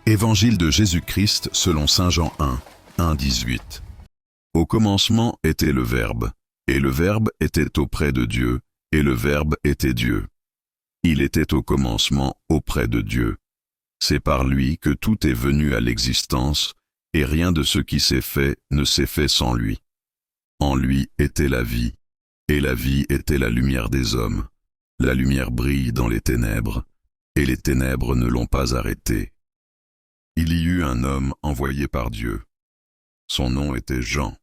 Évangile de Jésus-Christ selon saint Jean 1, 1-18. Au commencement était le Verbe, et le Verbe était auprès de Dieu, et le Verbe était Dieu. Il était au commencement auprès de Dieu. C'est par lui que tout est venu à l'existence, et rien de ce qui s'est fait ne s'est fait sans lui. En lui était la vie, et la vie était la lumière des hommes. La lumière brille dans les ténèbres, et les ténèbres ne l'ont pas arrêtée. Il y eut un homme envoyé par Dieu. Son nom était Jean.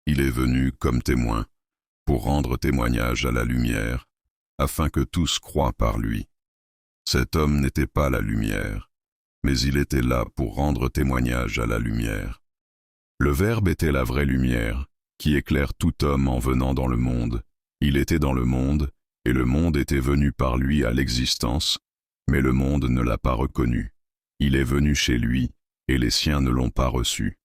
Il est venu comme témoin, pour rendre témoignage à la lumière, afin que tous croient par lui. Cet homme n'était pas la lumière, mais il était là pour rendre témoignage à la lumière. Le Verbe était la vraie lumière, qui éclaire tout homme en venant dans le monde. Il était dans le monde, et le monde était venu par lui à l'existence, mais le monde ne l'a pas reconnu. Il est venu chez lui, et les siens ne l'ont pas reçu.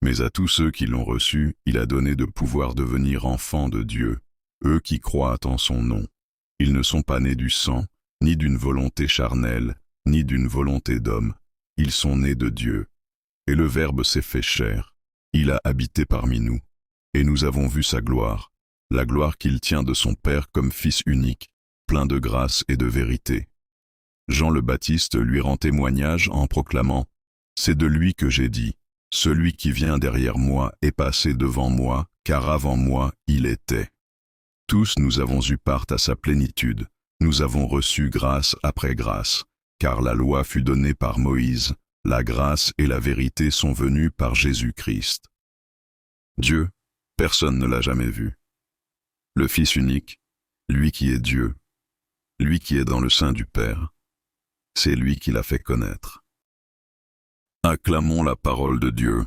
Mais à tous ceux qui l'ont reçu, il a donné de pouvoir devenir enfants de Dieu, eux qui croient en son nom. Ils ne sont pas nés du sang, ni d'une volonté charnelle, ni d'une volonté d'homme. Ils sont nés de Dieu. Et le Verbe s'est fait chair. Il a habité parmi nous. Et nous avons vu sa gloire, la gloire qu'il tient de son Père comme Fils unique, plein de grâce et de vérité. Jean le Baptiste lui rend témoignage en proclamant « C'est de lui que j'ai dit, celui qui vient derrière moi est passé devant moi, car avant moi il était. » Tous nous avons eu part à sa plénitude, nous avons reçu grâce après grâce, car la loi fut donnée par Moïse, la grâce et la vérité sont venues par Jésus-Christ. Dieu, personne ne l'a jamais vu. Le Fils unique, lui qui est Dieu, lui qui est dans le sein du Père, c'est lui qui l'a fait connaître. Acclamons la parole de Dieu.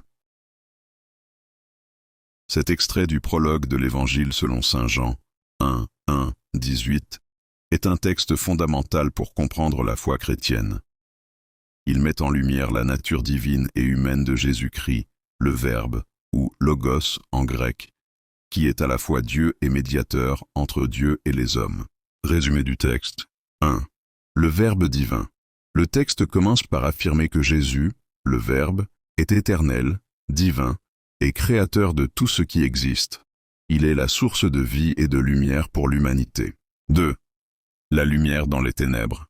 Cet extrait du prologue de l'Évangile selon saint Jean, 1, 18, est un texte fondamental pour comprendre la foi chrétienne. Il met en lumière la nature divine et humaine de Jésus-Christ, le Verbe, ou Logos en grec, qui est à la fois Dieu et médiateur entre Dieu et les hommes. Résumé du texte. 1. Le Verbe divin. Le texte commence par affirmer que Jésus, le Verbe, est éternel, divin, et créateur de tout ce qui existe. Il est la source de vie et de lumière pour l'humanité. 2. La lumière dans les ténèbres.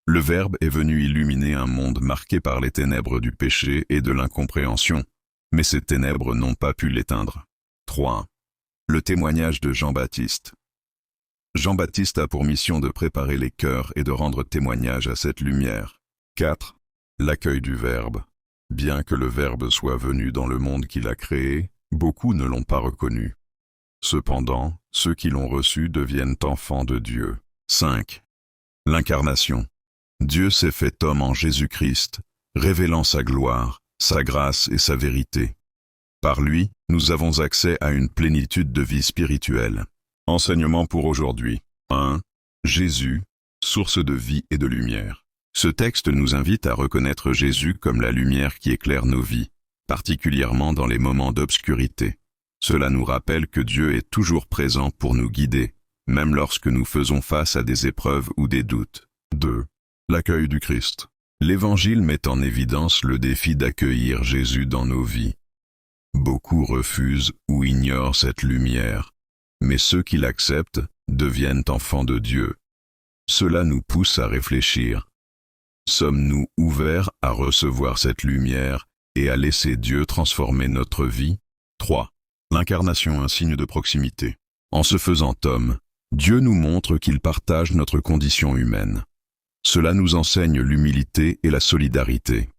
Le Verbe est venu illuminer un monde marqué par les ténèbres du péché et de l'incompréhension, mais ces ténèbres n'ont pas pu l'éteindre. 3. Le témoignage de Jean-Baptiste. Jean-Baptiste a pour mission de préparer les cœurs et de rendre témoignage à cette lumière. 4. L'accueil du Verbe. Bien que le Verbe soit venu dans le monde qu'il a créé, beaucoup ne l'ont pas reconnu. Cependant, ceux qui l'ont reçu deviennent enfants de Dieu. 5. L'incarnation. Dieu s'est fait homme en Jésus-Christ, révélant sa gloire, sa grâce et sa vérité. Par lui, nous avons accès à une plénitude de vie spirituelle. Enseignement pour aujourd'hui. 1. Jésus, source de vie et de lumière. Ce texte nous invite à reconnaître Jésus comme la lumière qui éclaire nos vies, particulièrement dans les moments d'obscurité. Cela nous rappelle que Dieu est toujours présent pour nous guider, même lorsque nous faisons face à des épreuves ou des doutes. 2. L'accueil du Christ. L'Évangile met en évidence le défi d'accueillir Jésus dans nos vies. Beaucoup refusent ou ignorent cette lumière, mais ceux qui l'acceptent deviennent enfants de Dieu. Cela nous pousse à réfléchir. Sommes-nous ouverts à recevoir cette lumière et à laisser Dieu transformer notre vie? 3. L'incarnation, un signe de proximité. En se faisant homme, Dieu nous montre qu'il partage notre condition humaine. Cela nous enseigne l'humilité et la solidarité.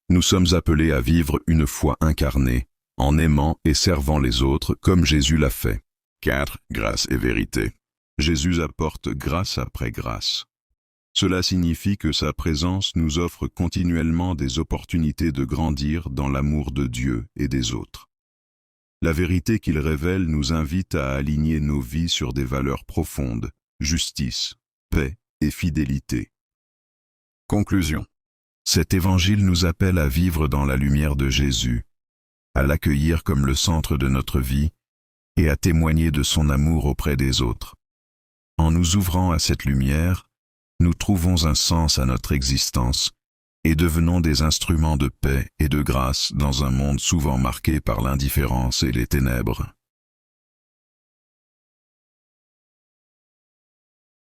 Nous sommes appelés à vivre une foi incarnée, en aimant et servant les autres comme Jésus l'a fait. 4. Grâce et vérité. Jésus apporte grâce après grâce. Cela signifie que sa présence nous offre continuellement des opportunités de grandir dans l'amour de Dieu et des autres. La vérité qu'il révèle nous invite à aligner nos vies sur des valeurs profondes, justice, paix et fidélité. Conclusion. Cet évangile nous appelle à vivre dans la lumière de Jésus, à l'accueillir comme le centre de notre vie et à témoigner de son amour auprès des autres. En nous ouvrant à cette lumière, nous trouvons un sens à notre existence et devenons des instruments de paix et de grâce dans un monde souvent marqué par l'indifférence et les ténèbres.